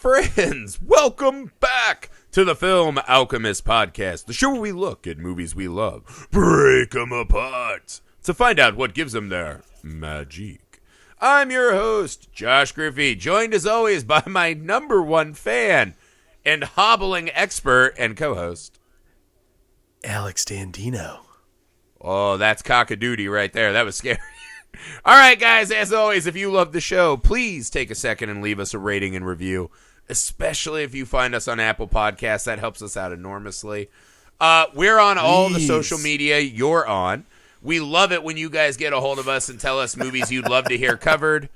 friends, welcome back to the Film Alchemist podcast, the show where we look at movies we love, break them apart, to find out what gives them their magic. I'm your host, Josh Griffey, joined as always by my number one fan and hobbling expert and co-host, Alex Dandino. Oh, that's cock-a-doodle right there. That was scary. All right, guys, as always, if you love the show, please take a second and leave us a rating and review, especially if you find us on Apple Podcasts. That helps us out enormously. We're on all the social media you're on. We love it when you guys get a hold of us and tell us movies you'd love to hear covered,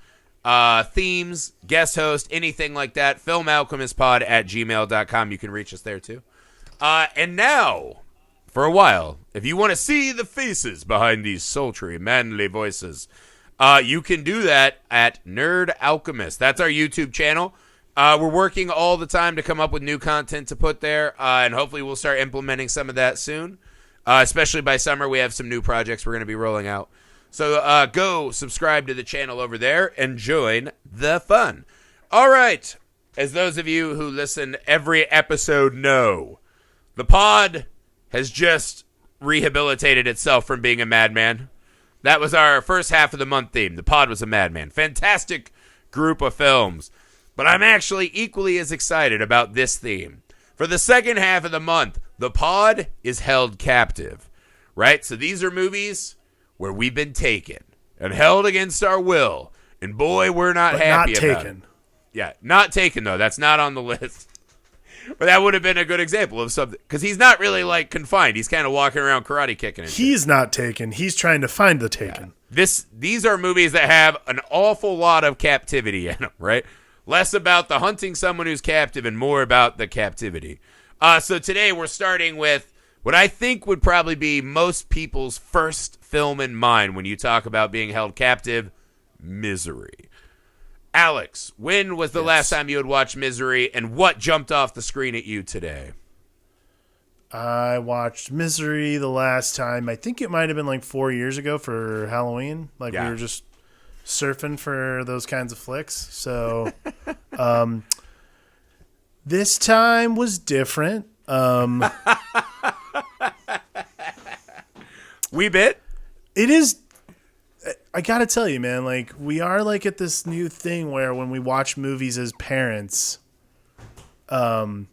themes, guest host, anything like that. FilmAlchemistPod@gmail.com. You can reach us there, too. And now, for a while, if you want to see the faces behind these sultry, manly voices, you can do that at Nerd Alchemist. That's our YouTube channel. We're working all the time to come up with new content to put there, and hopefully we'll start implementing some of that soon. Especially by summer, we have some new projects we're going to be rolling out. So go subscribe to the channel over there and join the fun. All right. As those of you who listen every episode know, the pod has just rehabilitated itself from being a madman. That was our first half of the month theme. The pod was a madman. Fantastic group of films. But I'm actually equally as excited about this theme. For the second half of the month, the pod is held captive. Right? So these are movies where we've been taken and held against our will. And boy, we're not happy about it. Yeah, not taken, though. That's not on the list. But that would have been a good example of something. Because he's not really, like, confined. He's kind of walking around karate kicking. He's not taken. He's trying to find the taken. Yeah. These are movies that have an awful lot of captivity in them, right? Less about the hunting someone who's captive and more about the captivity. So today we're starting with what I think would probably be most people's first film in mind when you talk about being held captive, Misery. Alex, when was the last time you had watched Misery, and what jumped off the screen at you today? I watched Misery the last time. I think it might have been like 4 years ago for Halloween. We were just surfing for those kinds of flicks. So this time was different. Wee bit? It is. I gotta tell you, man, like, we are like at this new thing where when we watch movies as parents, it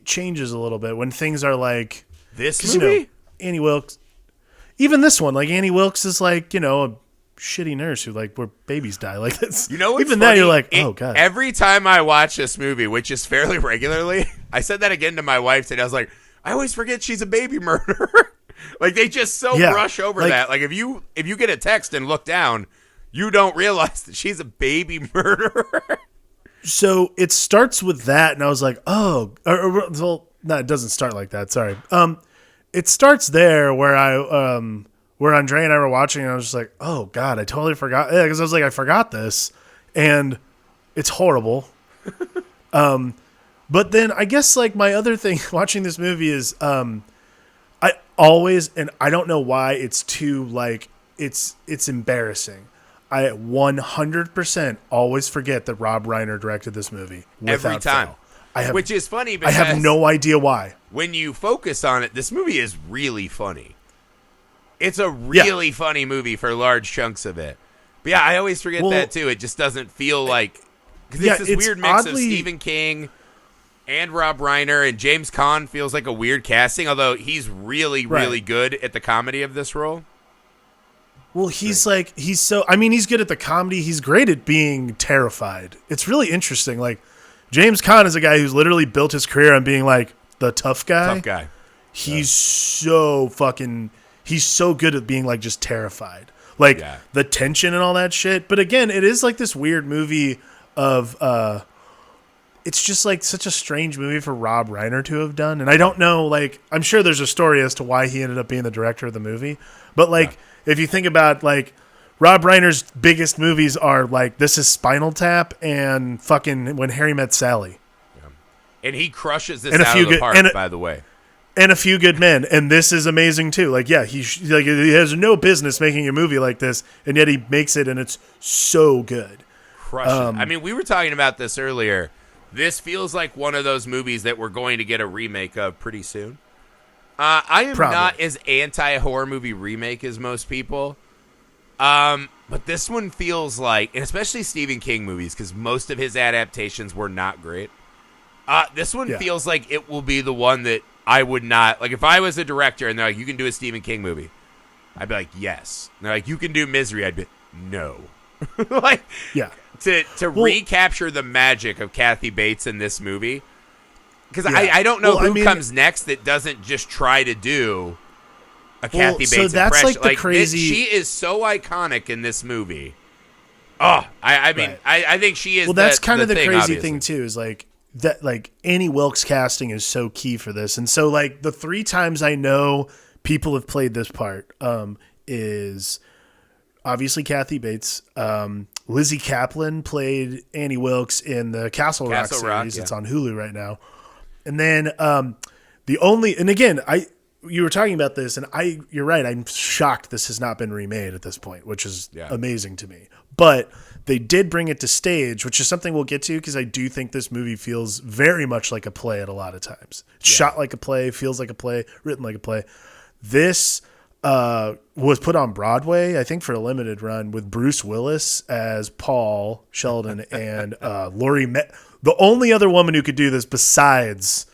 changes a little bit when things are like this movie. You know, Annie Wilkes, even this one, like Annie Wilkes is like, you know, a shitty nurse who like where babies die, like that's, you know what's even funny? that you're like, oh god. Every time I watch this movie, which is fairly regularly, I said that again to my wife today. I was like, I always forget she's a baby murderer. Like, they just brush over that. Like, if you get a text and look down, you don't realize that she's a baby murderer. So it starts with that, and I was like, oh, well, no, it doesn't start like that. Sorry. It starts there where where Andre and I were watching, and I was just like, oh god, I totally forgot. Yeah, because I was like, I forgot this, and it's horrible. But then I guess like my other thing watching this movie is, I always, and I don't know why, it's too, like, it's embarrassing. I 100% always forget that Rob Reiner directed this movie. Every time. Which is funny because I have no idea why. When you focus on it, this movie is really funny. It's a really funny movie for large chunks of it. But yeah, I always forget that too. It just doesn't feel like, because it's this weird mix of Stephen King and Rob Reiner, and James Caan feels like a weird casting, although he's really, really good at the comedy of this role. Well, he's good at the comedy. He's great at being terrified. It's really interesting. Like, James Caan is a guy who's literally built his career on being like the tough guy. Tough guy. He's so good at being like just terrified. Like the tension and all that shit. But again, it is like this weird movie of, it's just like such a strange movie for Rob Reiner to have done. And I don't know, like, I'm sure there's a story as to why he ended up being the director of the movie. But like, if you think about like Rob Reiner's biggest movies are like This Is Spinal Tap and fucking When Harry Met Sally. Yeah. And he crushes this out of the park, by the way. And A Few Good Men. And this is amazing too. Like, yeah, he has no business making a movie like this, and yet he makes it, and it's so good. Crushes. I mean, we were talking about this earlier. This feels like one of those movies that we're going to get a remake of pretty soon. I am not as anti-horror movie remake as most people. But this one feels like, and especially Stephen King movies, because most of his adaptations were not great. This one feels like it will be the one that I would not, like if I was a director and they're like, you can do a Stephen King movie, I'd be like, yes. And they're like, you can do Misery, I'd be no. Like, to recapture the magic of Kathy Bates in this movie, because I don't know who comes next that doesn't just try to do a Kathy Bates so that's impression. like the crazy. She is so iconic in this movie. Oh, I mean, I think she is. Well, that's kind of the thing, crazy obviously. thing too. Is like that. Like Annie Wilkes casting is so key for this, and so like the 3 times I know people have played this part is obviously Kathy Bates. Lizzie Kaplan played Annie Wilkes in the Castle Rock series. It's on Hulu right now. And then you were talking about this, and you're right. I'm shocked this has not been remade at this point, which is amazing to me. But they did bring it to stage, which is something we'll get to, because I do think this movie feels very much like a play at a lot of times. It's shot like a play, feels like a play, written like a play. This was put on Broadway, I think, for a limited run with Bruce Willis as Paul Sheldon and Laurie the only other woman who could do this besides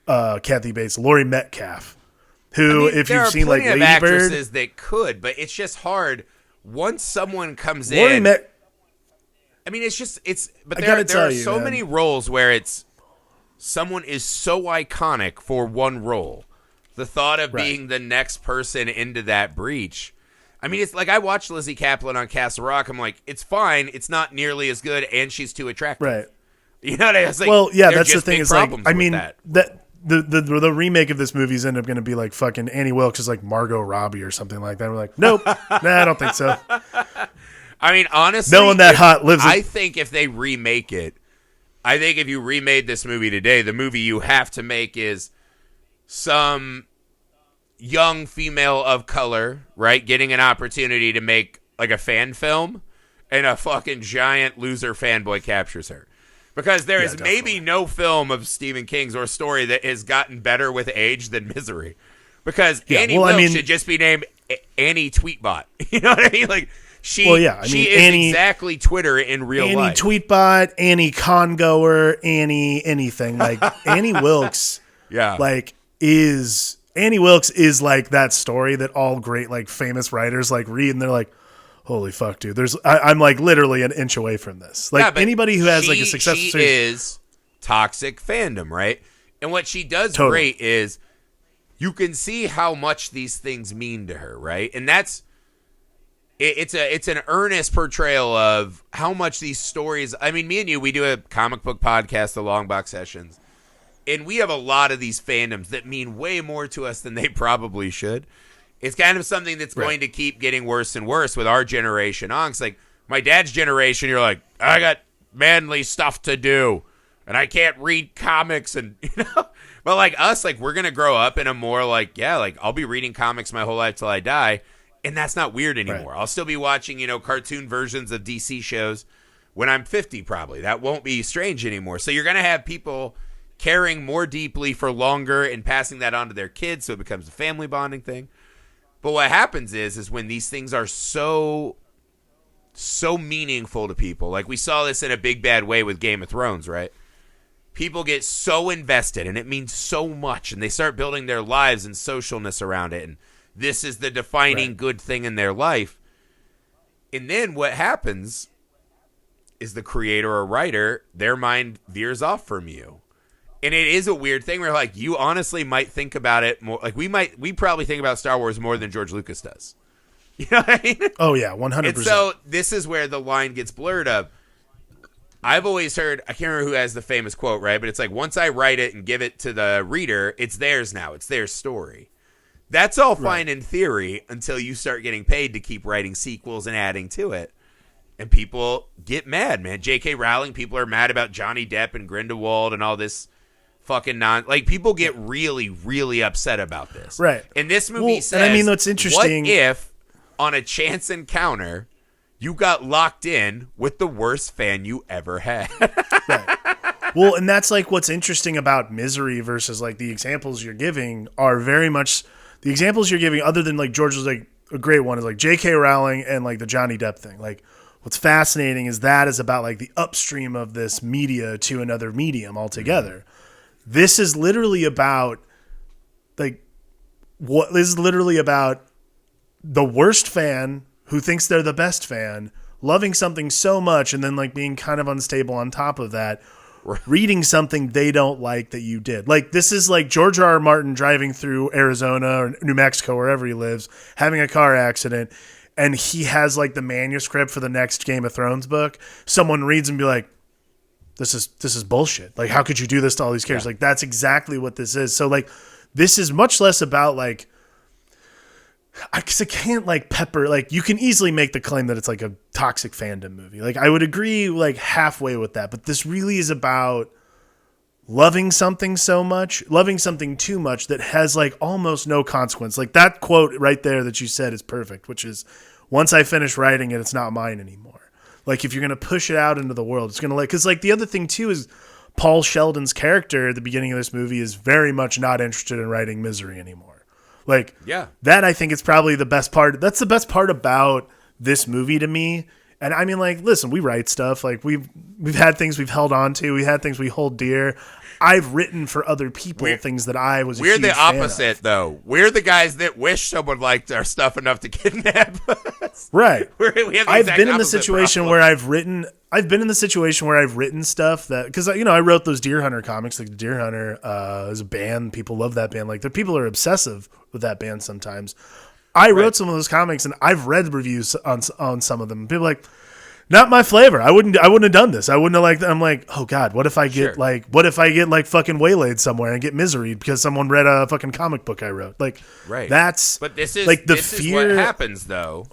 Kathy Bates, Laurie Metcalf, who, if you've seen like Lady Bird, actresses that could, but it's just hard once someone comes in. I mean, but there are so many roles where it's someone is so iconic for one role. The thought of being the next person into that breach. I mean, it's like I watched Lizzie Kaplan on Castle Rock. I'm like, it's fine. It's not nearly as good, and she's too attractive. Right. You know what I mean? Like, well, yeah, that's the thing. Is like, I mean, that the remake of this movie is end up going to be like fucking Annie Wilkes is like Margot Robbie or something like that. We're like, nope, nah, I don't think so. I mean, honestly, no one that hot lives. I think if they remake it, I think if you remade this movie today, the movie you have to make is some young female of color, right, getting an opportunity to make like a fan film, and a fucking giant loser fanboy captures her. Because there is maybe no film of Stephen King's or story that has gotten better with age than Misery. Because Annie Wilkes should just be named Annie Tweetbot. You know what I mean? Like, she is exactly Twitter in real life. Annie Tweetbot, Annie Congoer, Annie anything. Like, Annie Wilkes Annie Wilkes is like that story that all great, like, famous writers like read, and they're like, holy fuck, dude. I'm like literally an inch away from this. Like, anybody who has like a successful series is toxic fandom, right? And what she does great is you can see how much these things mean to her, right? And it's an earnest portrayal of how much these stories. I mean, me and you, we do a comic book podcast, the Long Box Sessions, and we have a lot of these fandoms that mean way more to us than they probably should. It's kind of something that's going to keep getting worse and worse with our generation on. It's like my dad's generation, you're like, I got manly stuff to do, and I can't read comics, and But like us, like we're gonna grow up in a more like I'll be reading comics my whole life till I die, and that's not weird anymore. I'll still be watching cartoon versions of DC shows when I'm 50 probably. That won't be strange anymore. So you're gonna have people caring more deeply for longer and passing that on to their kids, so it becomes a family bonding thing. But what happens is when these things are so meaningful to people, like we saw this in a big bad way with Game of Thrones, right? People get so invested and it means so much, and they start building their lives and socialness around it, and this is the defining good thing in their life. And then what happens is the creator or writer, their mind veers off from you. And it is a weird thing where, like, you honestly might think about it more. Like, we probably think about Star Wars more than George Lucas does. You know what I mean? Oh, yeah, 100%. And so this is where the line gets blurred of, I've always heard, I can't remember who has the famous quote, right? But it's like, once I write it and give it to the reader, it's theirs now. It's their story. That's all fine in theory until you start getting paid to keep writing sequels and adding to it. And people get mad, man. J.K. Rowling, people are mad about Johnny Depp and Grindelwald and all this fucking like people get really, really upset about this. Right. And this movie says, and I mean, what's interesting, what if on a chance encounter you got locked in with the worst fan you ever had? Right. Well, and that's like what's interesting about Misery versus like the examples you're giving are very much the examples you're giving, other than like George was like a great one, is like J.K. Rowling and like the Johnny Depp thing. Like what's fascinating is that is about like the upstream of this media to another medium altogether. Mm-hmm. This is literally about like what this is literally about the worst fan who thinks they're the best fan, loving something so much and then like being kind of unstable on top of that, reading something they don't like that you did. Like this is like George R. R. Martin driving through Arizona or New Mexico, wherever he lives, having a car accident, and he has like the manuscript for the next Game of Thrones book. Someone reads and be like, this is bullshit. Like, how could you do this to all these characters? Yeah. Like, that's exactly what this is. So like, this is much less about like, because I can't like pepper, like you can easily make the claim that it's like a toxic fandom movie. Like I would agree like halfway with that, but this really is about loving something so much, loving something too much that has like almost no consequence. Like that quote right there that you said is perfect, which is once I finish writing it, it's not mine anymore. Like if you're going to push it out into the world, it's going to like, cause like the other thing too is Paul Sheldon's character at the beginning of this movie is very much not interested in writing Misery anymore. Like, that I think is probably the best part. That's the best part about this movie to me. And I mean, like, listen, we write stuff. Like, we've had things we've held on to. We had things we hold dear. I've written for other people things that I was a huge fan of. We're the opposite, though. We're the guys that wish someone liked our stuff enough to kidnap us. Right. We have the I've been in the situation where I've written stuff that, because you know I wrote those Deer Hunter comics. Like Deer Hunter is a band. People love that band. Like the people are obsessive with that band sometimes. I wrote some of those comics and I've read reviews on some of them. People are like, not my flavor. I wouldn't have done this. I wouldn't have liked that. I'm like, oh God, what if I get fucking waylaid somewhere and get misery because someone read a fucking comic book I wrote? Like, that's but this is like the this fear. Is what happens though,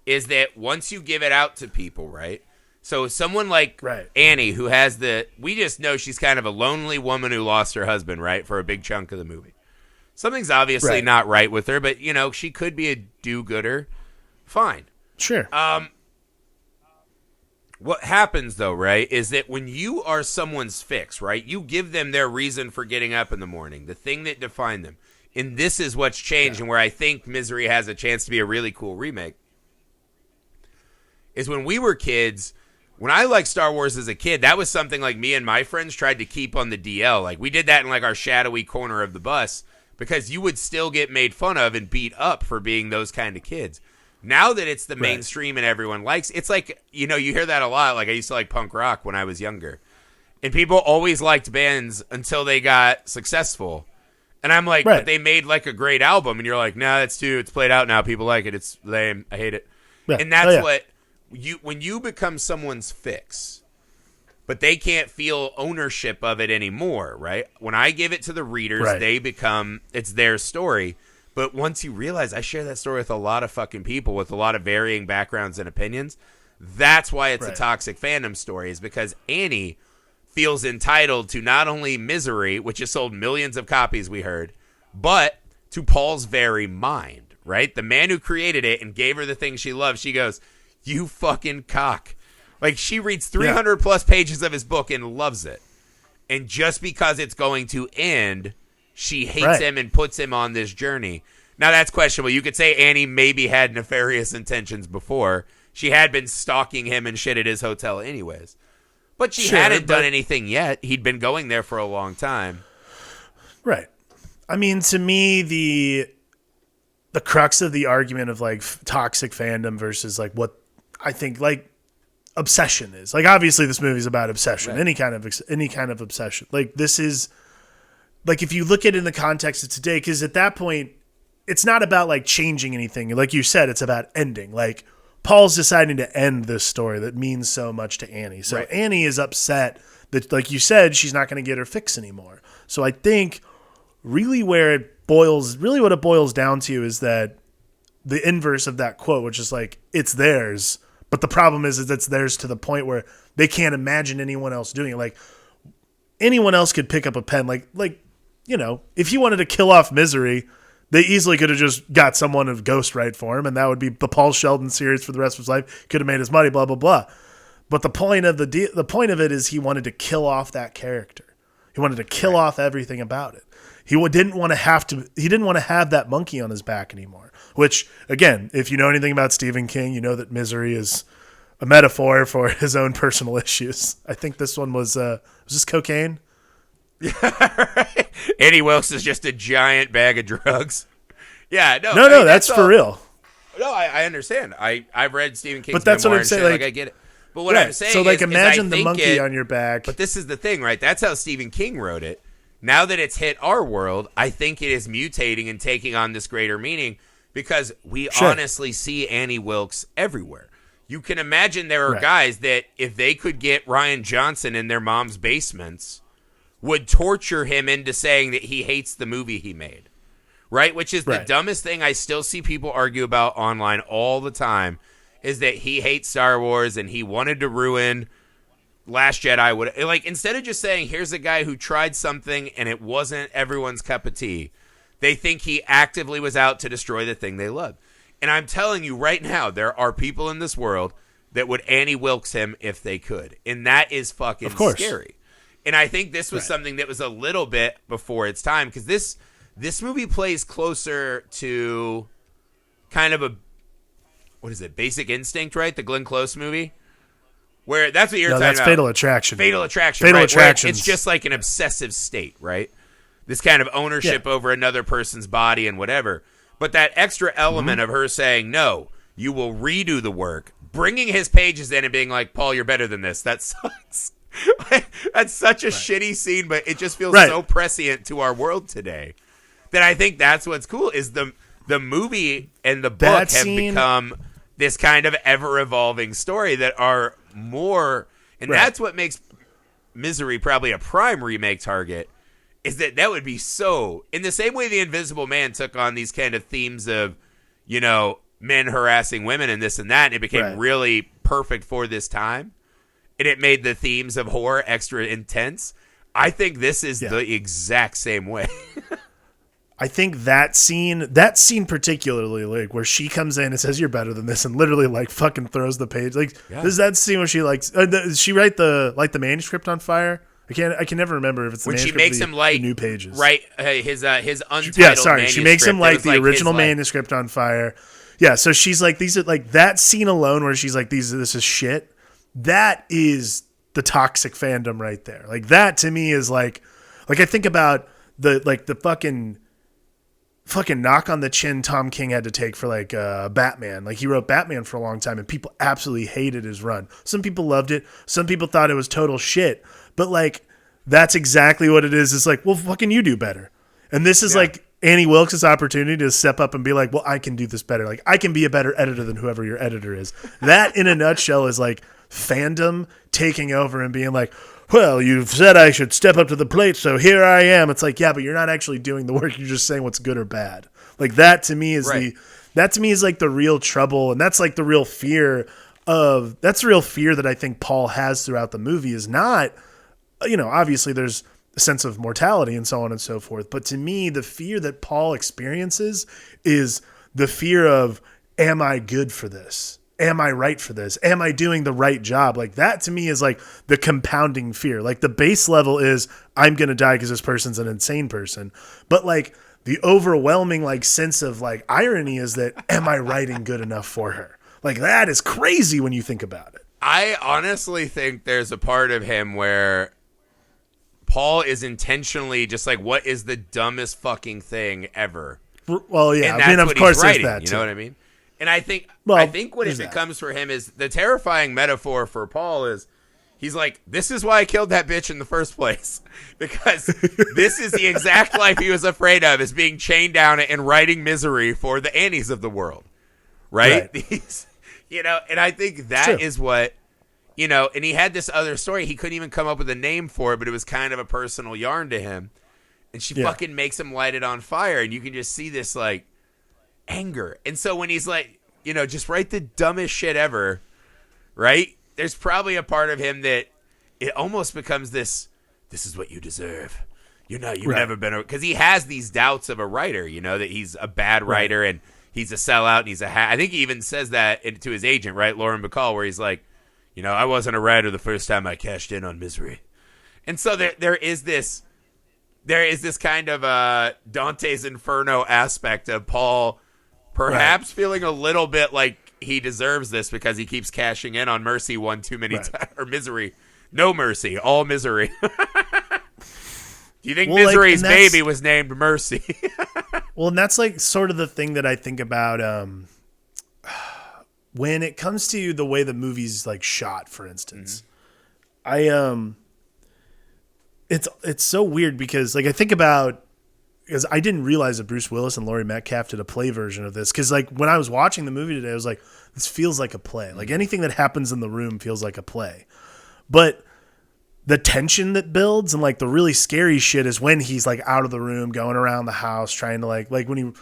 is that once you give it out to people, right? So someone like Annie, who has we just know she's kind of a lonely woman who lost her husband, right, for a big chunk of the movie. Something's obviously not right with her, but, you know, she could be a do-gooder. Fine. Sure. What happens, though, right, is that when you are someone's fix, right, you give them their reason for getting up in the morning, the thing that defined them. And this is what's changed and where I think Misery has a chance to be a really cool remake, is when we were kids, when I liked Star Wars as a kid, that was something like me and my friends tried to keep on the DL. Like, we did that in, like, our shadowy corner of the bus, because you would still get made fun of and beat up for being those kind of kids. Now that it's the mainstream and everyone likes, it's like, you know, you hear that a lot. Like I used to like punk rock when I was younger. And people always liked bands until they got successful. And I'm like, but they made like a great album. And you're like, no, it's played out now. People like it. It's lame. I hate it. Yeah. And that's what when you become someone's fix, but they can't feel ownership of it anymore, right? When I give it to the readers, they become, it's their story. But once you realize I share that story with a lot of fucking people with a lot of varying backgrounds and opinions, that's why it's a toxic fandom story, is because Annie feels entitled to not only Misery, which has sold millions of copies, we heard, but to Paul's very mind, right? The man who created it and gave her the thing she loves, she goes, you fucking cock. Like, she reads 300 plus pages of his book and loves it. And just because it's going to end, she hates him and puts him on this journey. Now, that's questionable. You could say Annie maybe had nefarious intentions before. She had been stalking him and shit at his hotel anyways. But she hadn't done anything yet. He'd been going there for a long time. Right. I mean, to me, the crux of the argument of, like, toxic fandom versus, like, what I think, like, obsession is. Like, obviously this movie is about obsession, any kind of obsession. Like, this is, like, if you look at it in the context of today, because at that point, it's not about, like, changing anything. Like you said, it's about ending. Like, Paul's deciding to end this story that means so much to Annie. So Annie is upset that, like you said, she's not going to get her fix anymore. So I think really what it boils down to is that the inverse of that quote, which is like, it's theirs. But the problem is it's theirs to the point where they can't imagine anyone else doing it. Like, anyone else could pick up a pen. Like, you know, if he wanted to kill off Misery, they easily could have just got someone to ghostwrite for him, and that would be the Paul Sheldon series for the rest of his life. Could have made his money, blah, blah, blah. But the point of the point of it is he wanted to kill off that character. He wanted to kill off everything about it. He didn't want to have that monkey on his back anymore. Which, again, if you know anything about Stephen King, you know that misery is a metaphor for his own personal issues. I think this one was this cocaine? Right. Annie Wilkes is just a giant bag of drugs. Yeah, no. No, that's for real. No, I understand. I've read Stephen King's but that's memoir what I'm saying. Like I get it. But what I'm saying so, like, is, imagine is the monkey on your back. But this is the thing, right? That's how Stephen King wrote it. Now that it's hit our world, I think it is mutating and taking on this greater meaning because we honestly see Annie Wilkes everywhere. You can imagine there are guys that if they could get Ryan Johnson in their mom's basements, would torture him into saying that he hates the movie he made, right? Which is the dumbest thing I still see people argue about online all the time, is that he hates Star Wars and he wanted to ruin Last Jedi. Like, instead of just saying, here's a guy who tried something and it wasn't everyone's cup of tea, they think he actively was out to destroy the thing they loved. And I'm telling you right now, there are people in this world that would Annie Wilkes him if they could. And that is fucking scary. And I think this was something that was a little bit before its time, because this movie plays closer to kind of a, what is it, Basic Instinct, right? The Glenn Close movie? Where that's what you're talking about. That's Fatal Attraction. Fatal Attraction, right? Attraction. It's just like an obsessive state, right? This kind of ownership over another person's body and whatever. But that extra element of her saying, no, you will redo the work, bringing his pages in and being like, Paul, you're better than this. That sucks. That's such a shitty scene, but it just feels so prescient to our world today that I think that's what's cool is the movie and the book have become this kind of ever-evolving story that are more, and that's what makes Misery probably a prime remake target, is that would be so, in the same way The Invisible Man took on these kind of themes of, you know, men harassing women and this and that, and it became really perfect for this time, and it made the themes of horror extra intense. I think this is the exact same way. I think that scene particularly, like where she comes in and says you're better than this, and literally like fucking throws the page. Like, does that scene where she like does she light the manuscript on fire? I can never remember if it's the when manuscript she makes or him light new pages. Right, his untitled manuscript. She makes him light the original manuscript on fire. Yeah, so she's like, these are like that scene alone where she's like, this is shit. That is the toxic fandom right there. Like, that to me is like I think about the fucking knock on the chin Tom King had to take for like Batman. Like, he wrote Batman for a long time and people absolutely hated his run. Some people loved it. Some people thought it was total shit. But like, that's exactly what it is. It's like, well, fucking you do better. And this is like Annie Wilkes' opportunity to step up and be like, well, I can do this better. Like, I can be a better editor than whoever your editor is. That in a nutshell is like fandom taking over and being like, well, you've said I should step up to the plate, so here I am. It's like, yeah, but you're not actually doing the work. You're just saying what's good or bad. Like, that to me is like the real trouble, and that's like the real fear that I think Paul has throughout the movie is not, you know, obviously there's a sense of mortality and so on and so forth, but to me, the fear that Paul experiences is the fear of, am I good for this? Am I right for this? Am I doing the right job? Like, that to me is like the compounding fear. Like, the base level is I'm going to die because this person's an insane person. But like the overwhelming like sense of like irony is that, am I writing good enough for her? Like, that is crazy when you think about it. I honestly think there's a part of him where Paul is intentionally just like, what is the dumbest fucking thing ever? Well, yeah. I mean, of course there's that too. You know what I mean? And I think what it becomes for him is the terrifying metaphor for Paul is he's like, this is why I killed that bitch in the first place. Because this is the exact life he was afraid of, is being chained down and writing misery for the Annies of the world. Right? These, you know, and I think that is what, you know, and he had this other story. He couldn't even come up with a name for it, but it was kind of a personal yarn to him. And she fucking makes him light it on fire. And you can just see this like anger. And so when he's like, you know, just write the dumbest shit ever, right? There's probably a part of him that it almost becomes this is what you deserve. You've never been, because he has these doubts of a writer, you know, that he's a bad writer and he's a sellout and he's I think he even says that to his agent, right? Lauren Bacall, where he's like, I wasn't a writer the first time I cashed in on Misery. And so there is this kind of Dante's Inferno aspect of Paul perhaps feeling a little bit like he deserves this because he keeps cashing in on Mercy one too many times, or Misery. No Mercy, all Misery. Do you think Misery's baby was named Mercy? Well, and that's like sort of the thing that I think about when it comes to the way the movie's like shot, for instance. It's so weird because like I think about, because I didn't realize that Bruce Willis and Laurie Metcalf did a play version of this. Because like when I was watching the movie today, I was like, this feels like a play. Like anything that happens in the room feels like a play. But the tension that builds and like the really scary shit is when he's like out of the room, going around the house, trying to like when he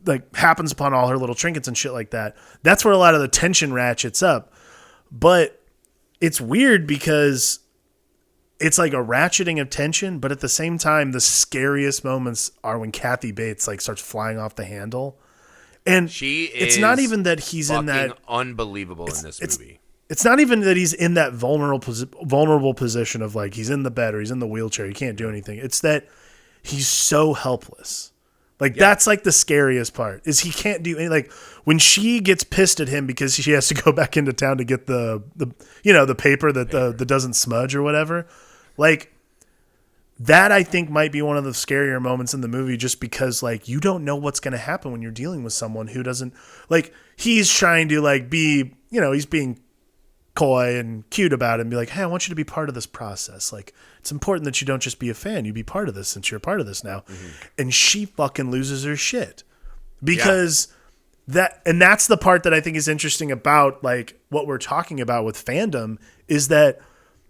like happens upon all her little trinkets and shit like that. That's where a lot of the tension ratchets up. But it's weird because it's like a ratcheting of tension, but at the same time, the scariest moments are when Kathy Bates like starts flying off the handle. And it's not even that he's in that unbelievable in this movie. It's not even that he's in that vulnerable position of like he's in the bed or he's in the wheelchair. He can't do anything. It's that he's so helpless. Like that's like the scariest part is he can't do anything. Like when she gets pissed at him because she has to go back into town to get the paper that doesn't smudge or whatever. Like that I think might be one of the scarier moments in the movie just because like you don't know what's going to happen when you're dealing with someone who doesn't like he's trying to like be, he's being coy and cute about it and be like, hey, I want you to be part of this process. Like it's important that you don't just be a fan, you be part of this since you're a part of this now. Mm-hmm. And she fucking loses her shit because that's the part that I think is interesting about like what we're talking about with fandom is that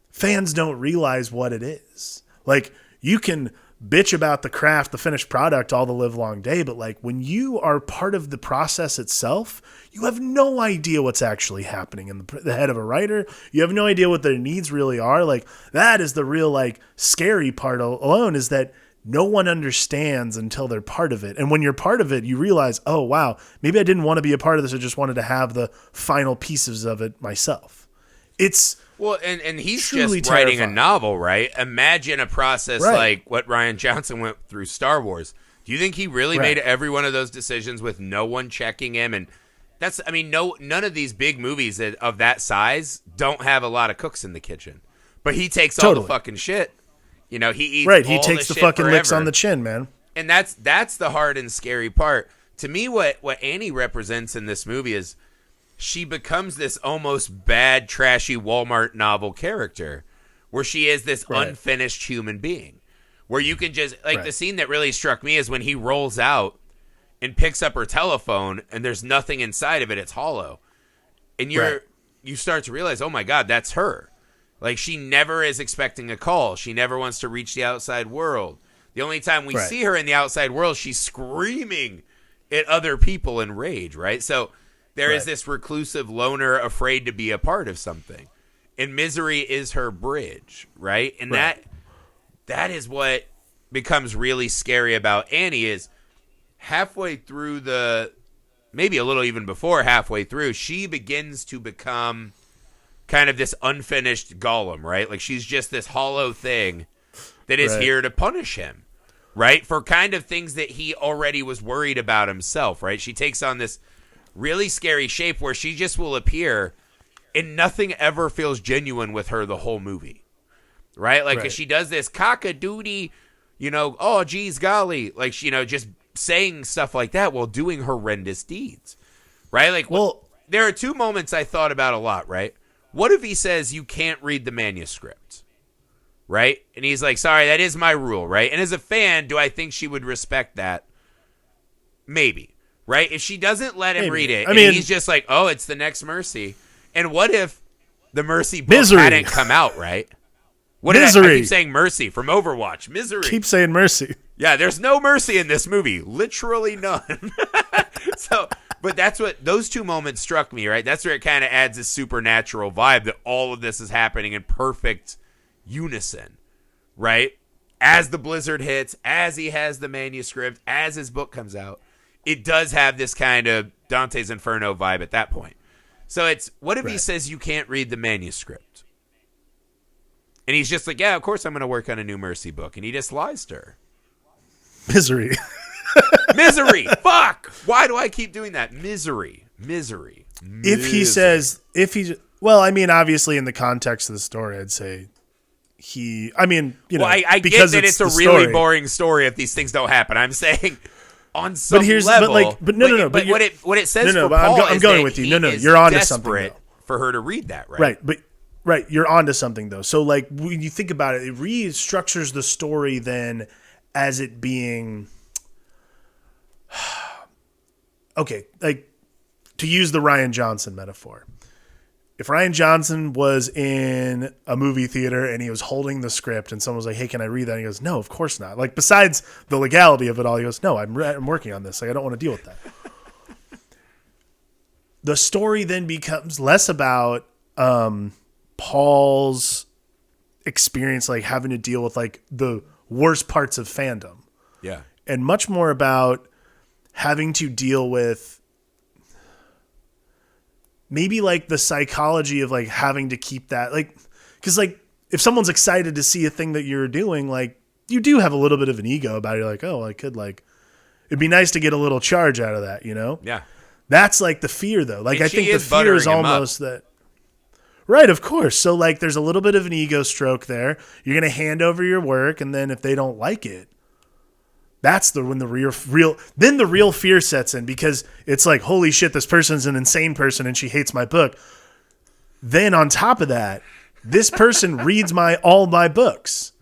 fans don't realize what it is. Like you can bitch about the craft, the finished product all the live long day, but like when you are part of the process itself, you have no idea what's actually happening in the head of a writer. You have no idea what their needs really are. Like that is the real like scary part alone is that no one understands until they're part of it. And when you're part of it, you realize, oh wow, maybe I didn't want to be a part of this. I just wanted to have the final pieces of it myself. It's and he's just writing a novel, right? Imagine a process like what Rian Johnson went through Star Wars. Do you think he really made every one of those decisions with no one checking him? And none of these big movies of that size don't have a lot of cooks in the kitchen. But he takes all the fucking shit. He eats he takes the fucking licks on the chin, man. And that's the hard and scary part. To me, what Annie represents in this movie is she becomes this almost bad, trashy Walmart novel character where she is this unfinished human being. Where you can just, the scene that really struck me is when he rolls out and picks up her telephone and there's nothing inside of it. It's hollow. And you start to realize, oh my God, that's her. Like she never is expecting a call. She never wants to reach the outside world. The only time we see her in the outside world, she's screaming at other people in rage, right? So there is this reclusive loner afraid to be a part of something. And Misery is her bridge, right? And that is what becomes really scary about Annie is halfway through maybe a little even before halfway through, she begins to become kind of this unfinished golem, right? Like she's just this hollow thing that is here to punish him, right? For kind of things that he already was worried about himself, right? She takes on this really scary shape where she just will appear and nothing ever feels genuine with her the whole movie. Right? Like, she does this cock-a-doodie, oh, geez, golly. Like, just saying stuff like that while doing horrendous deeds. Right? Like, there are two moments I thought about a lot, right? What if he says you can't read the manuscript? Right? And he's like, sorry, that is my rule, right? And as a fan, do I think she would respect that? Maybe. Right? If she doesn't let him read it, and he's just like, oh, it's the next Mercy. And what if the Mercy book hadn't come out, right? What Misery. I keep saying Mercy from Overwatch. Misery. Keep saying Mercy. Yeah, there's no mercy in this movie. Literally none. But that's what those two moments struck me, right? That's where it kind of adds a supernatural vibe that all of this is happening in perfect unison, right? As the blizzard hits, as he has the manuscript, as his book comes out, it does have this kind of Dante's Inferno vibe at that point. So it's, what if he Right. says you can't read the manuscript? And he's just like, yeah, of course I'm going to work on a new Mercy book. And he just lies to her. Misery. Misery. Fuck. Why do I keep doing that? Misery. If he says, well, I mean, obviously in the context of the story, I'd say I get that it's a really boring story if these things don't happen. I'm saying on some level. But what it says for but Paul I'm is going that with you. he No, is you're onto desperate something, for her to read that, right? Right, you're onto something though. So like when you think about it, it restructures the story then as it being okay, like to use the Rian Johnson metaphor. If Rian Johnson was in a movie theater and he was holding the script and someone was like, "Hey, can I read that?" And he goes, "No, of course not." Like besides the legality of it all, he goes, "No, I'm working on this. Like I don't want to deal with that." The story then becomes less about Paul's experience, like having to deal with like the worst parts of fandom. Yeah. And much more about having to deal with maybe like the psychology of like having to keep that, like, because like if someone's excited to see a thing that you're doing, like you do have a little bit of an ego about it. You're like, oh, I could like, it'd be nice to get a little charge out of that, you know? Yeah. That's like the fear though. Like And I think the fear is almost that. Right, of course. So like there's a little bit of an ego stroke there. You're going to hand over your work, and then if they don't like it, that's when the real fear sets in, because it's like, holy shit, this person's an insane person and she hates my book. Then on top of that, this person reads all my books.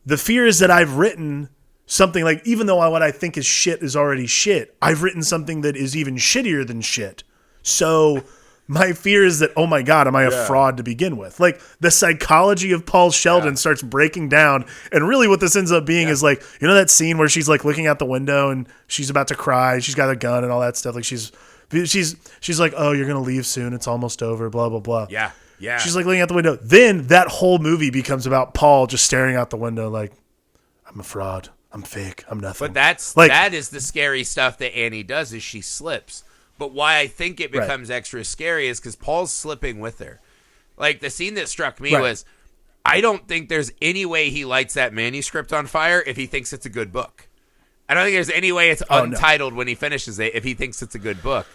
The fear is that I've written something like, even though what I think is shit is already shit, I've written something that is even shittier than shit. So my fear is that, oh my God, am I a fraud to begin with? Like the psychology of Paul Sheldon starts breaking down. And really what this ends up being is like, you know, that scene where she's like looking out the window and she's about to cry. She's got a gun and all that stuff. Like she's like, oh, you're going to leave soon. It's almost over, blah, blah, blah. Yeah. Yeah. She's like looking out the window. Then that whole movie becomes about Paul just staring out the window like, I'm a fraud. I'm fake. I'm nothing. But that is the scary stuff that Annie does, is she slips. But why I think it becomes extra scary is because Paul's slipping with her. Like, the scene that struck me was, I don't think there's any way he lights that manuscript on fire if he thinks it's a good book. I don't think there's any way it's untitled when he finishes it if he thinks it's a good book.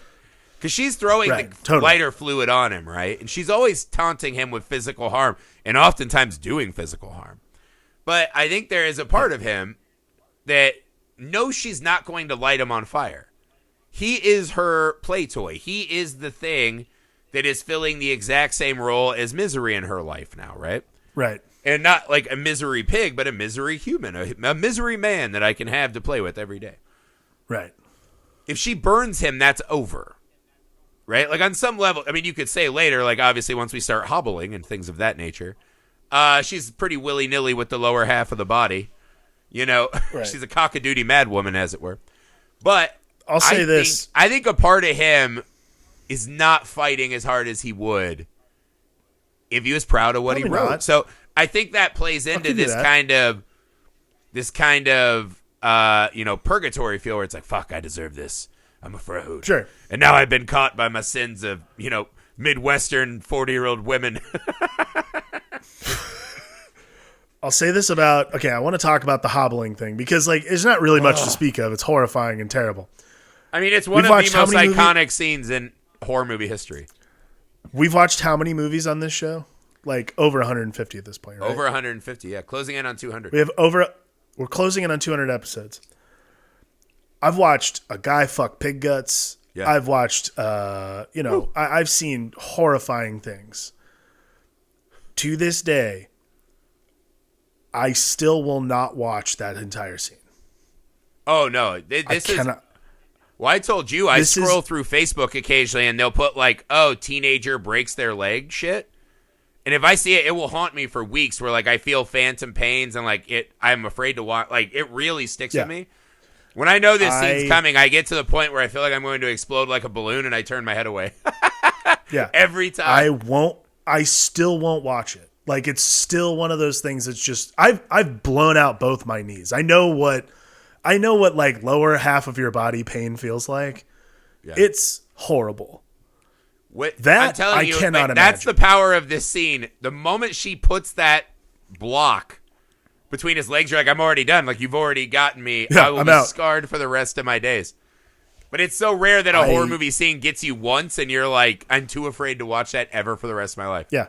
Because she's throwing the lighter fluid on him, right? And she's always taunting him with physical harm and oftentimes doing physical harm. But I think there is a part of him that knows she's not going to light him on fire. He is her play toy. He is the thing that is filling the exact same role as Misery in her life now, right? Right. And not like a misery pig, but a misery human, a misery man that I can have to play with every day. Right. If she burns him, that's over. Right? Like on some level, I mean, you could say later, like obviously once we start hobbling and things of that nature, she's pretty willy-nilly with the lower half of the body. You know, she's a cock-a-doodle mad woman, as it were. But I'll say this. I think a part of him is not fighting as hard as he would if he was proud of what he wrote. Not. So I think that plays into this kind of purgatory feel where it's like, fuck, I deserve this. I'm a fraud. Sure. And now I've been caught by my sins of, Midwestern 40-year-old women. I'll say this about, I want to talk about the hobbling thing because like, there's not really much to speak of. It's horrifying and terrible. I mean, it's one of the most iconic scenes in horror movie history. We've watched how many movies on this show? Like over 150 at this point, right? Over 150, yeah. Closing in on 200. We're closing in on 200 episodes. I've watched a guy fuck pig guts. Yeah. I've watched, I've seen horrifying things. To this day, I still will not watch that entire scene. Oh, no. Well, I told you, I scroll through Facebook occasionally, and they'll put like, oh, teenager breaks their leg shit. And if I see it, it will haunt me for weeks where like I feel phantom pains and like I'm afraid to watch. Like it really sticks with me. When I know this scene's coming, I get to the point where I feel like I'm going to explode like a balloon and I turn my head away. Yeah. Every time. I still won't watch it. Like it's still one of those things that's just I've blown out both my knees. I know what like lower half of your body pain feels like. Yeah. It's horrible. What That I'm telling you, I cannot that's imagine. the power of this scene. The moment she puts that block between his legs, you're like, I'm already done. Like, you've already gotten me. Yeah, I will I'm be out. scarred for the rest of my days. But it's so rare that a horror movie scene gets you once, and you're like, I'm too afraid to watch that ever for the rest of my life. Yeah.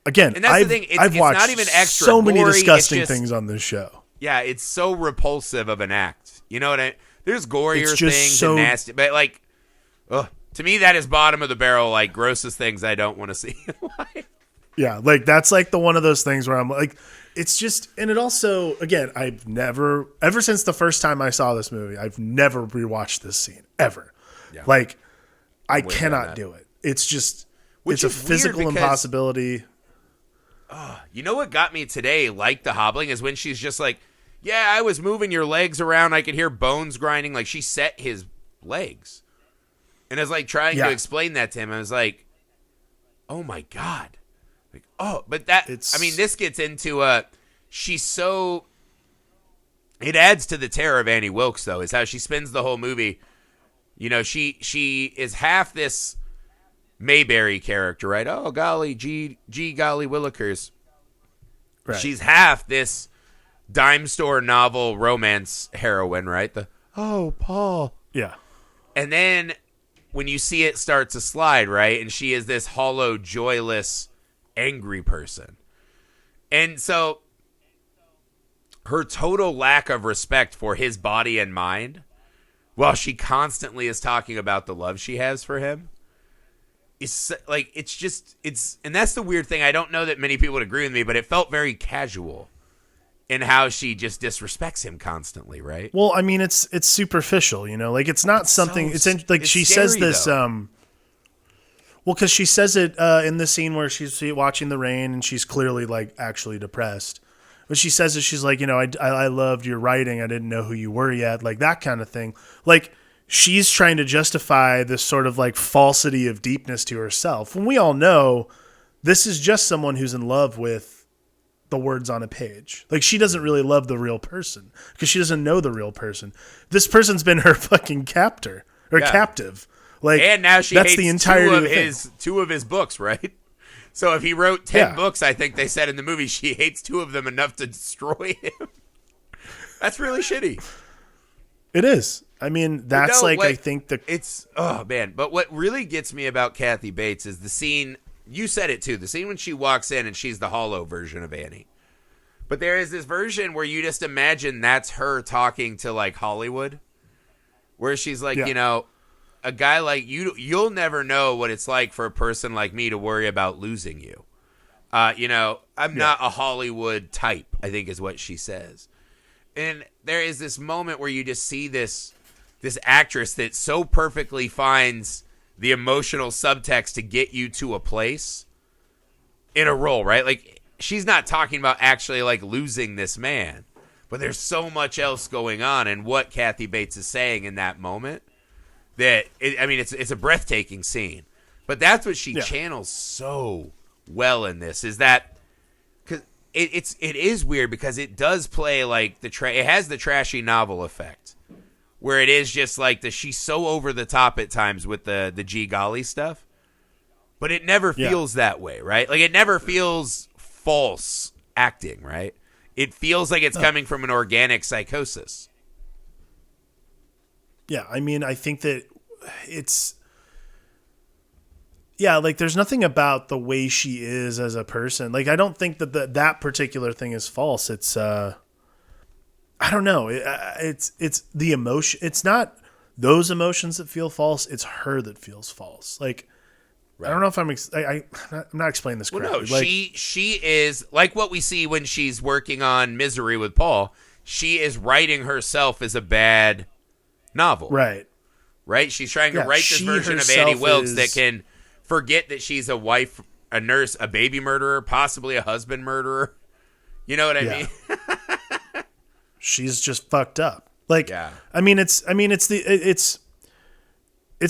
Again, And that's the thing. I've It's watched not even extra so many gory, disgusting it's just- things on this show. Yeah, it's so repulsive of an act. You know what I mean? There's gorier It's just things so- and nasty, but like, ugh, to me, that is bottom of the barrel, like grossest things I don't want to see in life. Yeah, like that's like the one of those things where I'm like, it's just, and it also, again, I've never, ever since the first time I saw this movie, I've never rewatched this scene ever. Yeah. Like, I with you on cannot that. do it. It's just, Which it's a is weird physical because- impossibility. You know what got me today, like the hobbling, is when she's just like, yeah, I was moving your legs around. I could hear bones grinding. Like, she set his legs. And I was like trying Yeah. to explain that to him. I was like, oh my God. Like, oh, but that, It's- I mean, this gets into, she's so, it adds to the terror of Annie Wilkes, though, is how she spends the whole movie. You know, she is half this Mayberry character, right? Oh, golly, G golly willikers. Right. She's half this dime store novel romance heroine, right? Oh, Paul. Yeah. And then when you see it start to slide, right? And she is this hollow, joyless, angry person. And so her total lack of respect for his body and mind, while she constantly is talking about the love she has for him, is like, it's and that's the weird thing. I don't know that many people would agree with me, but it felt very casual in how she just disrespects him constantly, right? Well, I mean, it's superficial, you know, like it's not something. so- Like it's she says scary, this. though. Well, because she says it in the scene where she's watching the rain and she's clearly like actually depressed. But she says it. She's like, you know, I loved your writing. I didn't know who you were yet. Like that kind of thing. Like she's trying to justify this sort of like falsity of deepness to herself. When we all know this is just someone who's in love with the words on a page. Like she doesn't really love the real person because she doesn't know the real person. This person's been her fucking captor or Yeah. captive. Like, And now she that's hates the entirety two of of the thing. two of his books, right? So if he wrote 10 Yeah. books, I think they said in the movie, she hates 2 of them enough to destroy him. That's really shitty. It is. I mean, that's No, like what- I think the It's, oh man. But what really gets me about Kathy Bates is the scene, you said it too, the scene when she walks in and she's the hollow version of Annie. But there is this version where you just imagine that's her talking to like Hollywood, where she's like, Yeah. you know, a guy like you'll never know what it's like for a person like me to worry about losing you. You know, I'm not a Hollywood type, I think is what she says. And there is this moment where you just see this actress that so perfectly finds the emotional subtext to get you to a place in a role, right? Like, she's not talking about actually like losing this man, but there's so much else going on, and what Kathy Bates is saying in that moment that it's a breathtaking scene. But that's what she channels so well in this, is that because it is weird because it does play like it has the trashy novel effect, where it is just like she's so over the top at times with the G golly stuff, but it never feels that way, right? Like it never feels false acting, right? It feels like it's coming from an organic psychosis. Yeah, I mean, I think that it's like there's nothing about the way she is as a person. Like I don't think that that particular thing is false. It's I don't know. It's the emotion. It's not those emotions that feel false. It's her that feels false. Like I don't know if I'm not explaining this correctly. Well, no, like, she is like what we see when she's working on Misery with Paul. She is writing herself as a bad novel. Right? She's trying to write this she version of Annie herself Wilkes that can forget that she's a wife, a nurse, a baby murderer, possibly a husband murderer. You know what I mean? She's just fucked up. Like, Yeah. it's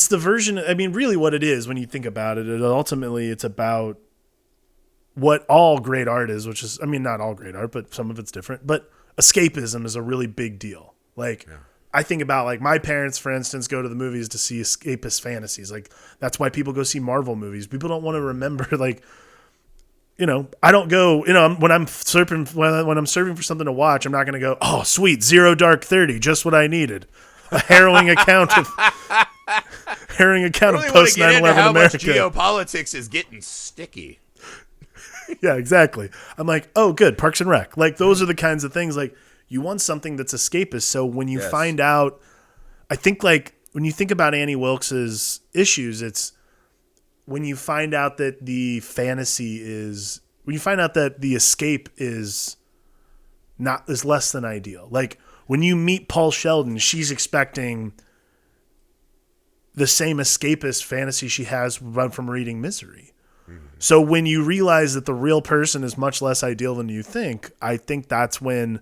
the version. I mean, really, what it is when you think about it, ultimately it's about what all great art is, which is, I mean, not all great art, but some of it's different. But escapism is a really big deal. Like, I think about like my parents, for instance, go to the movies to see escapist fantasies. Like that's why people go see Marvel movies. People don't want to remember like, I don't go, when I'm searching for something to watch, I'm not going to go, oh, sweet, Zero Dark 30, just what I needed. A harrowing account of post 9/11 America. Geopolitics is getting sticky. Yeah, exactly. I'm like, oh, good, Parks and Rec. Like those are the kinds of things like you want something that's escapist. So when you find out, I think like when you think about Annie Wilkes's issues, it's when you find out that the fantasy is, when you find out that the escape is less than ideal. Like when you meet Paul Sheldon, she's expecting the same escapist fantasy she has from reading Misery. Mm-hmm. So when you realize that the real person is much less ideal than you think, I think that's when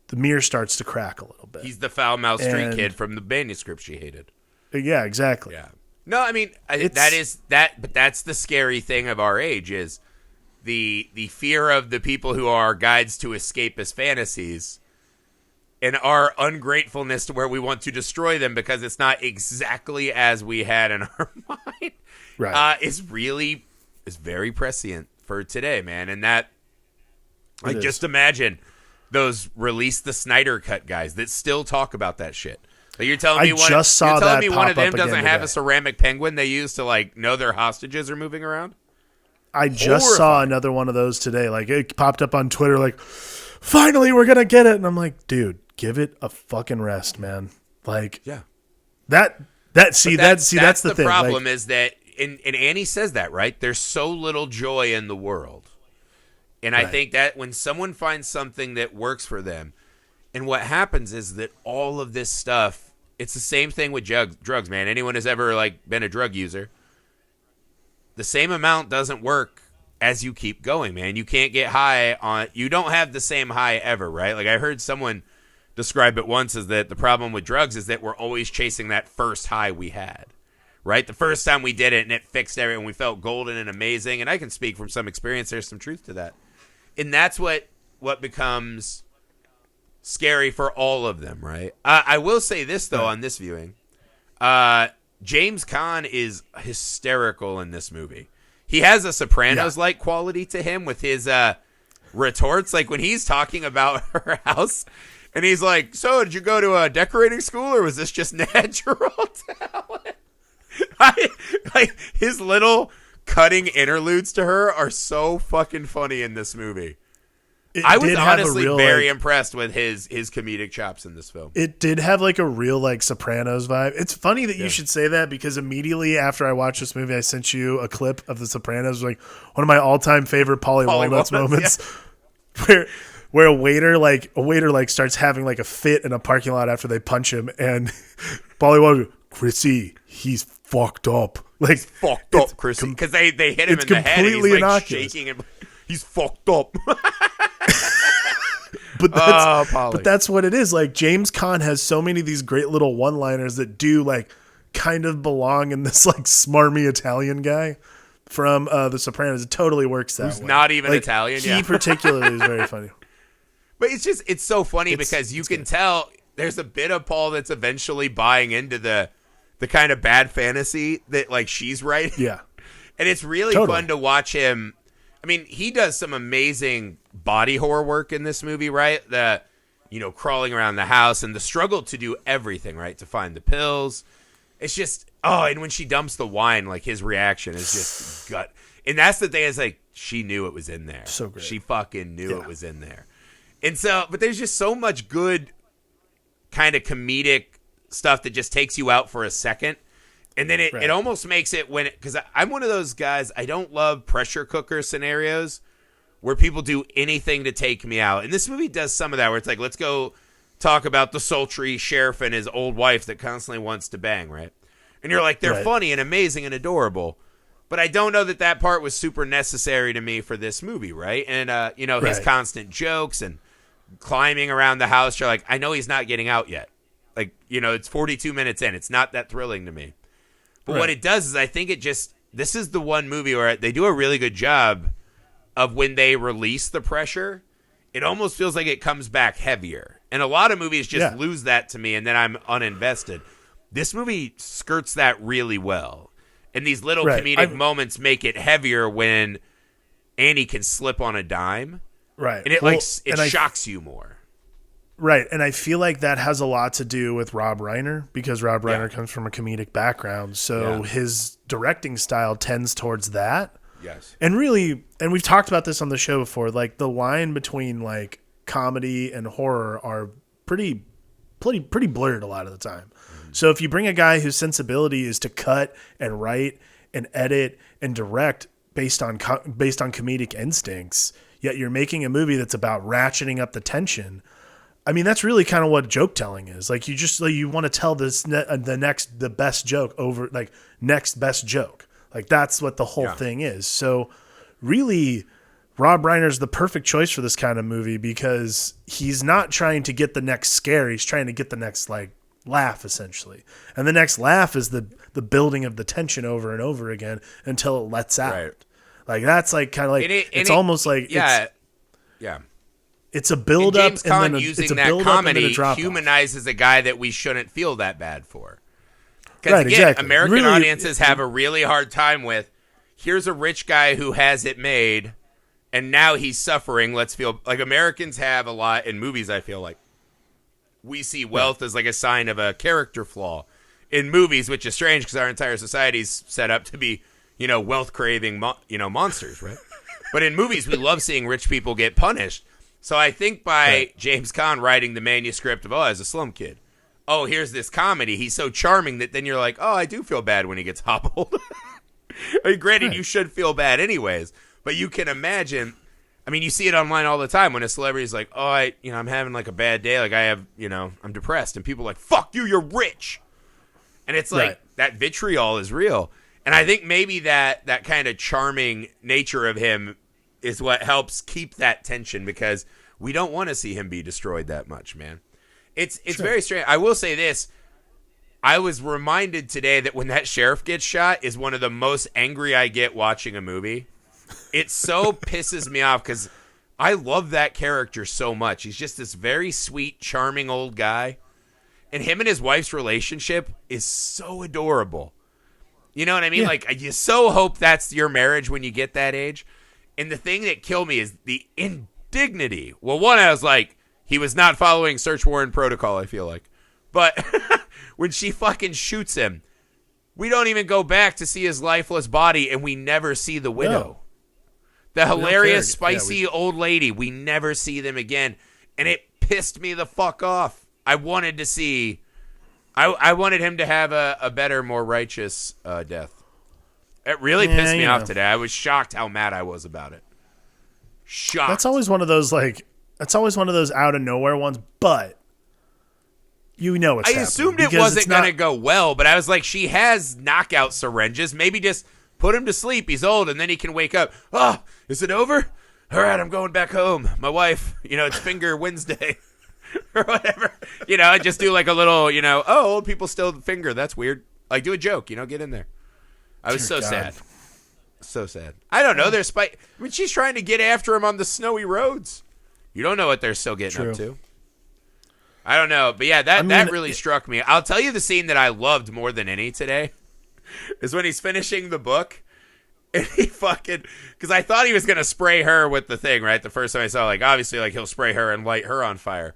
the mirror starts to crack a little bit. He's the foul-mouthed street kid from the manuscript she hated. Yeah, exactly. Yeah. No, I mean, but that's the scary thing of our age is the fear of the people who are guides to escapist fantasies and our ungratefulness to where we want to destroy them because it's not exactly as we had in our mind. Right. Is very prescient for today, man. And that, like, just imagine those release the Snyder Cut guys that still talk about that shit. Like you're telling me one of them doesn't have a ceramic penguin they use to like know their hostages are moving around? I just saw another one of those today. Like it popped up on Twitter like, finally we're going to get it. And I'm like, dude, give it a fucking rest, man. Like that's the thing. Problem is that, and Annie says that, right? There's so little joy in the world. And I think that when someone finds something that works for them, and what happens is that all of this stuff, it's the same thing with drugs, man. Anyone who's ever like been a drug user, the same amount doesn't work as you keep going, man. You can't get high on, you don't have the same high ever, right? Like I heard someone describe it once as that the problem with drugs is that we're always chasing that first high we had, right? The first time we did it and it fixed everything, we felt golden and amazing. And I can speak from some experience. There's some truth to that. And that's what becomes scary for all of them, right? I will say this, though, on this viewing. James Caan is hysterical in this movie. He has a Sopranos-like quality to him with his retorts. Like when he's talking about her house, and he's like, so did you go to a decorating school, or was this just natural talent? Like his little cutting interludes to her are so fucking funny in this movie. I was honestly very impressed with his comedic chops in this film. It did have like a real like Sopranos vibe. It's funny that you should say that because immediately after I watched this movie, I sent you a clip of the Sopranos, like one of my all-time favorite Pauly Walnuts moments, where a waiter starts having like a fit in a parking lot after they punch him, and Pauly Walnuts, Chrissy, he's fucked up. Like fucked up, Chrissy, because they hit him in the head. And he's like shaking and he's fucked up. But that's what it is. Like James Caan has so many of these great little one-liners that do like kind of belong in this like smarmy Italian guy from The Sopranos. It totally works that way. Who's not even Italian. He particularly is very funny. But it's so funny because you can tell there's a bit of Paul that's eventually buying into the kind of bad fantasy that like she's writing. Yeah. And it's really fun to watch him. I mean, he does some amazing body horror work in this movie, right? The, crawling around the house and the struggle to do everything, right? To find the pills. It's just, and when she dumps the wine, like his reaction is just gut. And that's the thing is like, she knew it was in there. So great. She fucking knew it was in there. And so, but there's just so much good kind of comedic stuff that just takes you out for a second. And then it almost makes it because I'm one of those guys, I don't love pressure cooker scenarios where people do anything to take me out. And this movie does some of that where it's like, let's go talk about the sultry sheriff and his old wife that constantly wants to bang, right? And you're like, they're funny and amazing and adorable. But I don't know that part was super necessary to me for this movie, right? And, his constant jokes and climbing around the house, you're like, I know he's not getting out yet. Like, it's 42 minutes in. It's not that thrilling to me. But what it does is I think this is the one movie where they do a really good job of when they release the pressure, it almost feels like it comes back heavier. And a lot of movies just lose that to me, and then I'm uninvested. This movie skirts that really well. And these little comedic moments make it heavier when Annie can slip on a dime. Right. And it shocks you more. Right. And I feel like that has a lot to do with Rob Reiner, because Rob Reiner comes from a comedic background. So his directing style tends towards that. Yes. And really, and we've talked about this on the show before, like the line between like comedy and horror are pretty blurred a lot of the time. So if you bring a guy whose sensibility is to cut and write and edit and direct based on comedic instincts, yet you're making a movie that's about ratcheting up the tension, I mean, that's really kind of what joke telling is. Like you want to tell the best joke over, like next best joke. Like that's what the whole thing is. So really, Rob Reiner's the perfect choice for this kind of movie, because he's not trying to get the next scare. He's trying to get the next like laugh, essentially. And the next laugh is the building of the tension over and over again until it lets out. Right. Like that's like kind of like it's almost like it's a build up, James Caan and then using that comedy humanizes a guy that we shouldn't feel that bad for. Because American audiences have a really hard time with, here's a rich guy who has it made, and now he's suffering. Let's feel like Americans have a lot in movies. I feel like we see wealth as like a sign of a character flaw in movies, which is strange because our entire society's set up to be, wealth craving, monsters, right? But in movies, we love seeing rich people get punished. So I think by James Caan writing the manuscript of, as a slum kid, here's this comedy. He's so charming that then you're like, I do feel bad when he gets hobbled. I mean, granted, you should feel bad anyways, but you can imagine. I mean, you see it online all the time when a celebrity's like, I'm having like a bad day. Like I'm depressed. And people are like, fuck you, you're rich. And it's like that vitriol is real. And I think maybe that kind of charming nature of him is what helps keep that tension, because we don't want to see him be destroyed that much, man. It's very strange. I will say this. I was reminded today that when that sheriff gets shot is one of the most angry I get watching a movie. It so pisses me off because I love that character so much. He's just this very sweet, charming old guy. And him and his wife's relationship is so adorable. You know what I mean? Yeah. Like, you so hope that's your marriage when you get that age. And the thing that killed me is the indignity. Well, one, I was like, he was not following search warrant protocol, I feel like. But when she fucking shoots him, we don't even go back to see his lifeless body, and we never see the widow. No. The hilarious, spicy old lady, we never see them again. And it pissed me the fuck off. I wanted to see... I wanted him to have a better, more righteous death. It really pissed me off today. I was shocked how mad I was about it. Shocked. That's always one of those, out of nowhere ones, but it's I assumed it wasn't going to go well, but I was like, she has knockout syringes. Maybe just put him to sleep. He's old, and then he can wake up. Oh, is it over? All right, I'm going back home. My wife, it's Finger Wednesday. Or whatever. Just do like a little, old people still finger. That's weird. Like, do a joke, get in there. I was sad. So sad. I don't know. There's she's trying to get after him on the snowy roads. You don't know what they're still getting up to. I don't know. But yeah, that really struck me. I'll tell you the scene that I loved more than any today is when he's finishing the book. And he because I thought he was going to spray her with the thing, right? The first time I saw, obviously, he'll spray her and light her on fire.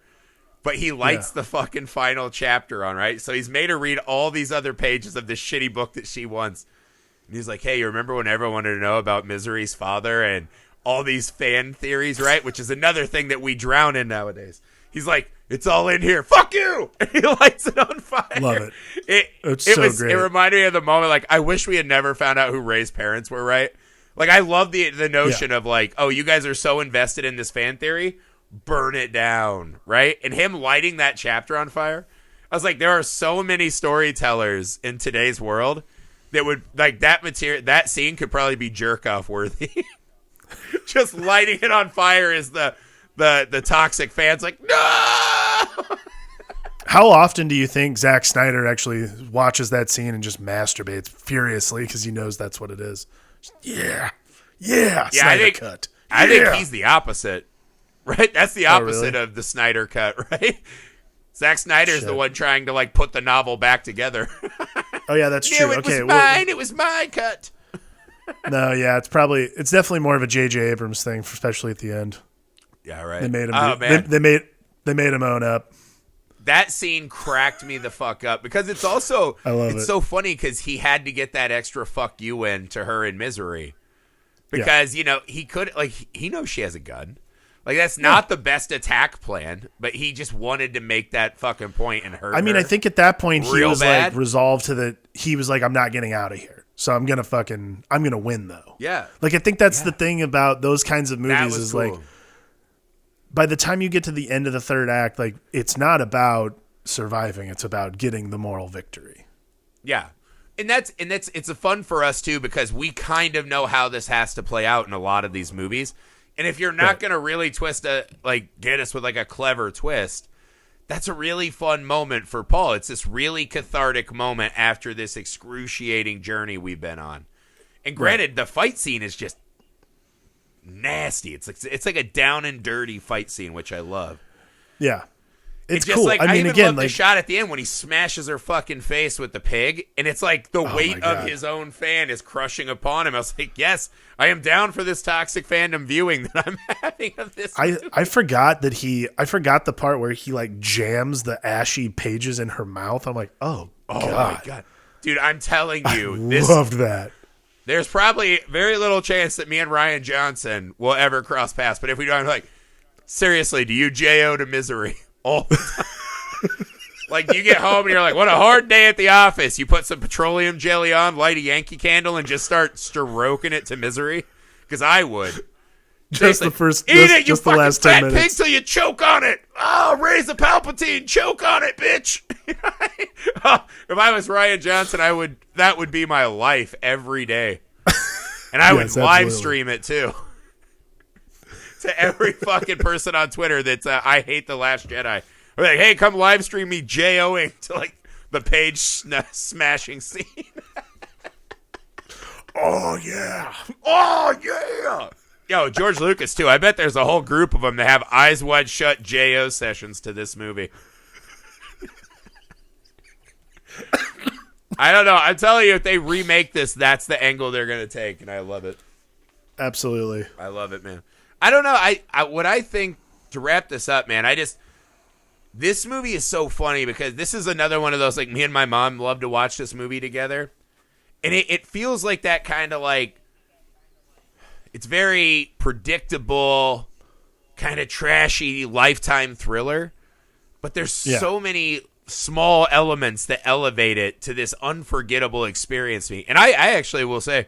But he lights the fucking final chapter on, right? So he's made her read all these other pages of this shitty book that she wants. And he's like, hey, you remember when everyone wanted to know about Misery's father and all these fan theories, right? Which is another thing that we drown in nowadays. He's like, it's all in here. Fuck you! And he lights it on fire. Love it. It's so great. It reminded me of the moment, I wish we had never found out who Ray's parents were, right? I love the notion of, you guys are so invested in this fan theory, burn it down, right? And him lighting that chapter on fire. I was like, there are so many storytellers in today's world that would, that scene could probably be jerk-off worthy. Just lighting it on fire is the toxic fans no! How often do you think Zack Snyder actually watches that scene and just masturbates furiously because he knows that's what it is? Yeah, Snyder cut. I think he's the opposite. right? That's the opposite of the Snyder cut, right? Zack Snyder's the one trying to like put the novel back together. Oh yeah, that's true. It was mine. It was my cut. No, yeah, it's definitely more of a J.J. Abrams thing, especially at the end. Yeah, right. They made him. They made him own up. That scene cracked me the fuck up because it's also so funny because he had to get that extra fuck you in to her in Misery because he could he knows she has a gun. Like that's not the best attack plan, but he just wanted to make that fucking point and hurt. I mean, I think at that point he was bad. like resolved to he was like, I'm not getting out of here. So I'm gonna win though. Yeah. Like I think that's the thing about those kinds of movies is cool. Like by the time you get to the end of the third act, like it's not about surviving, it's about getting the moral victory. Yeah. And it's a fun for us too because we kind of know how this has to play out in a lot of these movies. And if you're not going to really get us with like a clever twist, that's a really fun moment for Paul. It's this really cathartic moment after this excruciating journey we've been on. And granted, the fight scene is just nasty. It's like a down and dirty fight scene, which I love. Yeah. It's just cool. Like, I mean, even again, love like the shot at the end when he smashes her fucking face with the pig, and it's like the weight of his own fan is crushing upon him. I was like, yes, I am down for this toxic fandom viewing that I'm having of this. I forgot the part where he like jams the ashy pages in her mouth. I'm like, oh my god, dude, I'm telling you, loved that. There's probably very little chance that me and Ryan Johnson will ever cross paths, but if we don't, I'm like, seriously, do you J.O. to Misery? All the time. Like you get home and you're like, what a hard day at the office. You put some petroleum jelly on, light a Yankee candle, and just start stroking it to Misery. Because I would. Just the first, eat it, just you the last 10 minutes. Pig till you choke on it. Oh, raise the Palpatine, choke on it, bitch. If I was Ryan Johnson, that would be my life every day, and I would live stream it too. To every fucking person on Twitter that's I hate The Last Jedi. We're like, hey, come live stream me J.O.ing to like the page smashing scene. Oh yeah. Oh yeah. Yo, George Lucas too. I bet there's a whole group of them that have eyes wide shut J.O. sessions to this movie. I don't know. I'm telling you, if they remake this, that's the angle they're going to take, and I love it. Absolutely. I love it, man. I don't know. What I think, to wrap this up, man, this movie is so funny because this is another one of those, like, me and my mom love to watch this movie together. And it feels like that kind of like, it's very predictable, kind of trashy Lifetime thriller. But there's so many small elements that elevate it to this unforgettable experience. And I actually will say,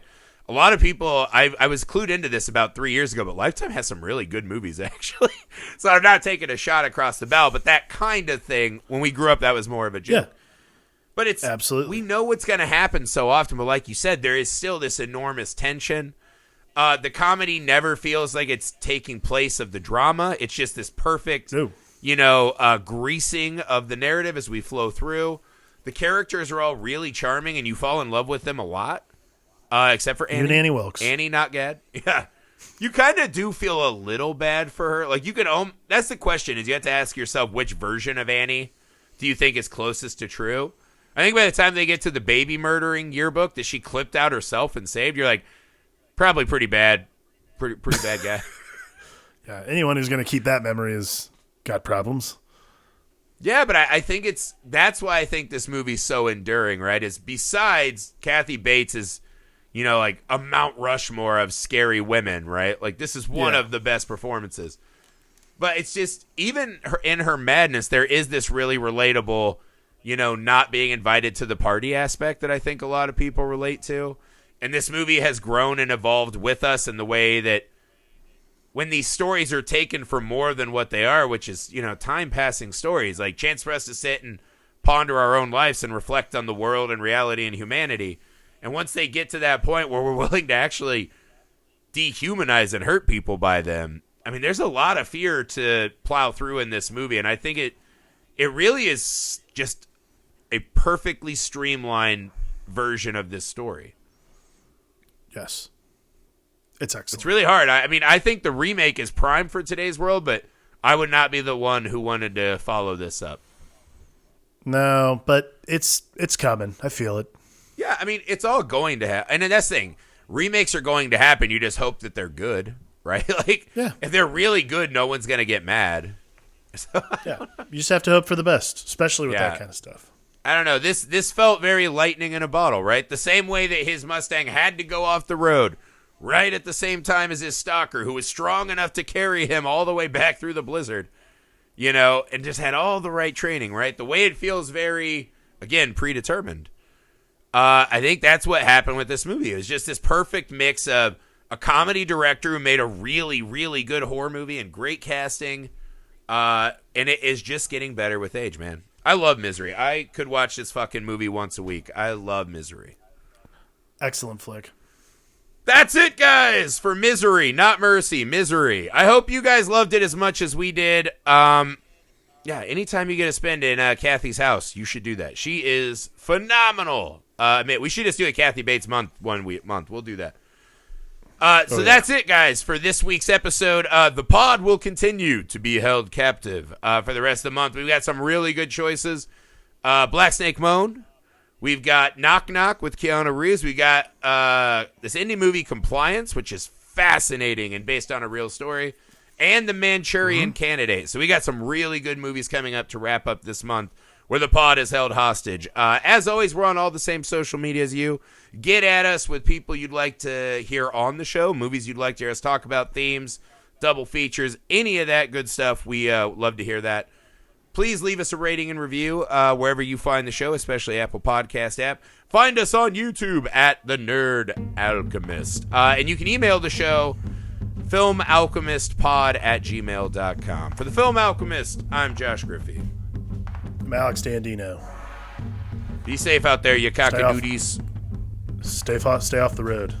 a lot of people, I was clued into this about 3 years ago, but Lifetime has some really good movies, actually. So I'm not taking a shot across the bow, but that kind of thing, when we grew up, that was more of a joke. Yeah. But it's absolutely, we know what's going to happen so often, but like you said, there is still this enormous tension. The comedy never feels like it's taking place of the drama. It's just this perfect, greasing of the narrative as we flow through. The characters are all really charming, and you fall in love with them a lot. Except for Annie. Even Annie Wilkes. Annie, not Gad. Yeah. You kind of do feel a little bad for her. Like, you can that's the question, is you have to ask yourself which version of Annie do you think is closest to true? I think by the time they get to the baby murdering yearbook that she clipped out herself and saved, you're like, probably pretty bad. Pretty bad guy. Yeah, anyone who's going to keep that memory has got problems. Yeah, but I think that's why I think this movie's so enduring, right? Is besides Kathy Bates is, like a Mount Rushmore of scary women, right? Like, this is one of the best performances. But it's just, even in her madness, there is this really relatable, not being invited to the party aspect that I think a lot of people relate to. And this movie has grown and evolved with us in the way that when these stories are taken for more than what they are, which is, time-passing stories, like chance for us to sit and ponder our own lives and reflect on the world and reality and humanity. And once they get to that point where we're willing to actually dehumanize and hurt people by them, I mean, there's a lot of fear to plow through in this movie. And I think it really is just a perfectly streamlined version of this story. Yes. It's excellent. It's really hard. I mean, I think the remake is prime for today's world, but I would not be the one who wanted to follow this up. No, but it's coming. I feel it. Yeah, I mean, it's all going to happen. And then that's the thing. Remakes are going to happen. You just hope that they're good, right? Like, if they're really good, no one's going to get mad. So, yeah, you just have to hope for the best, especially with that kind of stuff. I don't know. This felt very lightning in a bottle, right? The same way that his Mustang had to go off the road right at the same time as his stalker, who was strong enough to carry him all the way back through the blizzard, you know, and just had all the right training, right? The way it feels very, again, predetermined. I think that's what happened with this movie. It was just this perfect mix of a comedy director who made a really, really good horror movie and great casting. And it is just getting better with age, man. I love Misery. I could watch this fucking movie once a week. I love Misery. Excellent flick. That's it, guys, for Misery, not Mercy, Misery. I hope you guys loved it as much as we did. Yeah, anytime you get to spend in Kathy's house, you should do that. She is phenomenal. We should just do a Kathy Bates month. We'll do that. That's it, guys, for this week's episode. The pod will continue to be held captive for the rest of the month. We've got some really good choices. Black Snake Moan. We've got Knock Knock with Keanu Reeves. We got this indie movie Compliance, which is fascinating and based on a real story. And The Manchurian Candidate. So we got some really good movies coming up to wrap up this month where the pod is held hostage. As always, we're on all the same social media as you. Get at us with people you'd like to hear on the show, movies you'd like to hear us talk about, themes, double features, any of that good stuff. We love to hear that. Please leave us a rating and review wherever you find the show, especially Apple Podcast app. Find us on YouTube at The Nerd Alchemist. And you can email the show, filmalchemistpod@gmail.com. For the Film Alchemist, I'm Josh Griffey. I'm Alex Dandino. Be safe out there, you cockadoodies. Stay off the road.